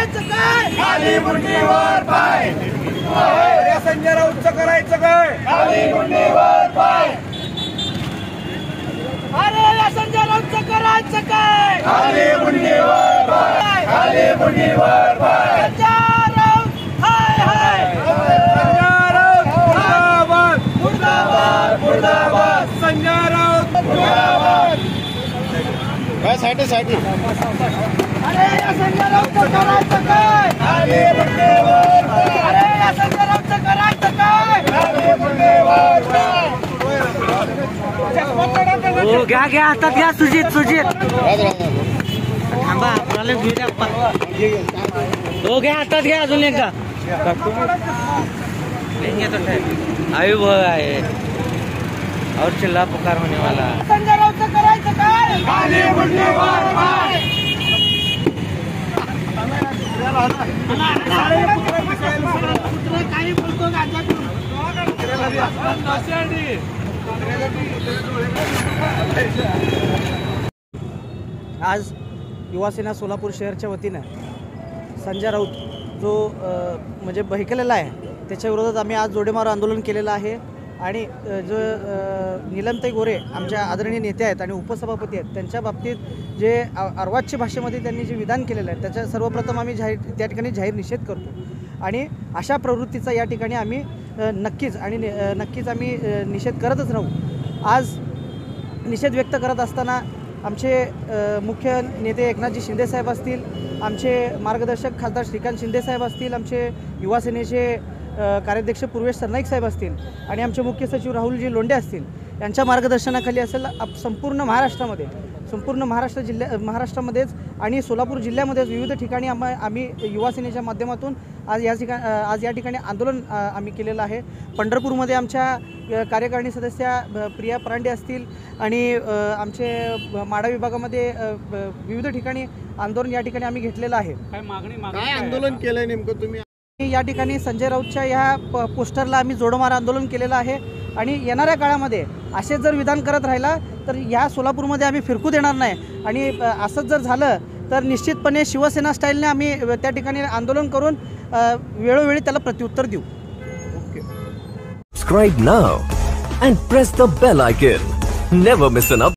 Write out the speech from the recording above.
करायचं काय? खाली मुंडीवर पाय. अरे संजय राऊतचं करायचं काय? खाली मुंडीवर पाय. अरे या संजय राऊतचं करायचं काय? खाली मुंडीवर पाय. खाली मुंडीवर पाय. संजय राऊत हाय हाय. संजय राऊत मुर्दाबाद मुर्दाबाद मुर्दाबाद. संजय राऊत मुर्दाबाद. काय साईड अरे या संजय राऊतचं करायचं काय? खाली मुंडीवर पाय. अरे या संजय राऊतचं करायचं काय? खाली मुंडीवर पाय. हो घ्या हातात घ्या. सुजित थांबा आपल्याला घेऊ द्या. हो घ्या हातात घ्या अजून एकदा. अभी वो है और चिल्ला पुकार होने वाला. संजय राऊतचं करायचं काय? खाली मुंडीवर पाय. काही बोलतो आज युवासेना सोलापूर शहरच्या वतीनं संजय राऊत जो म्हणजे बहिकलेला आहे त्याच्या विरोधात आम्ही आज जोडेमार आंदोलन केलेलं आहे. आणि जो नीलमताई गोरे आमच्या आदरणीय नेत्या आहेत आणि उपसभापती आहेत त्यांच्या बाबतीत जे अर्वाच्य भाषेमध्ये त्यांनी जे विधान केलेलं आहे त्याच्या सर्वप्रथम आम्ही त्या ठिकाणी जाहीर निषेध करतो. आणि अशा प्रवृत्तीचा या ठिकाणी आम्ही नक्कीच आम्ही निषेध करतच राहू. आज निषेध व्यक्त करत असताना आमचे मुख्य नेते एकनाथजी शिंदेसाहेब असतील, आमचे मार्गदर्शक खासदार श्रीकांत शिंदेसाहेब असतील, आमचे युवा सेनेचे कार्याध्यक्ष पूर्वेश सरनाईक साहेब असतील आणि आमचे मुख्य सचिव राहुलजी लोंढे असतील यांच्या मार्गदर्शनाखाली असेल संपूर्ण महाराष्ट्रामध्येच आणि सोलापूर जिल्ह्यामध्येच विविध ठिकाणी आम्ही युवा सेनेच्या माध्यमातून आज या ठिकाणी आंदोलन आम्ही केलेलं आहे. पंढरपूरमध्ये आमच्या कार्यकारिणी सदस्या प्रिया परांडे असतील आणि आमचे माडा विभागामध्ये विविध ठिकाणी आंदोलन या ठिकाणी आम्ही घेतलेलं आहे. काय आंदोलन केलंय नेमकं तुम्ही? या ठिकाणी संजय राऊतच्या ह्या पोस्टरला आम्ही जोडमार आंदोलन केलेलं आहे. आणि येणाऱ्या काळामध्ये असे जर विधान करत राहिला तर ह्या सोलापूरमध्ये आम्ही फिरकू देणार नाही. आणि असंच जर झालं तर निश्चितपणे शिवसेना स्टाईलने आम्ही त्या ठिकाणी आंदोलन करून वेळोवेळी त्याला प्रत्युत्तर देऊ. Subscribe now and press the bell icon. Never miss an update.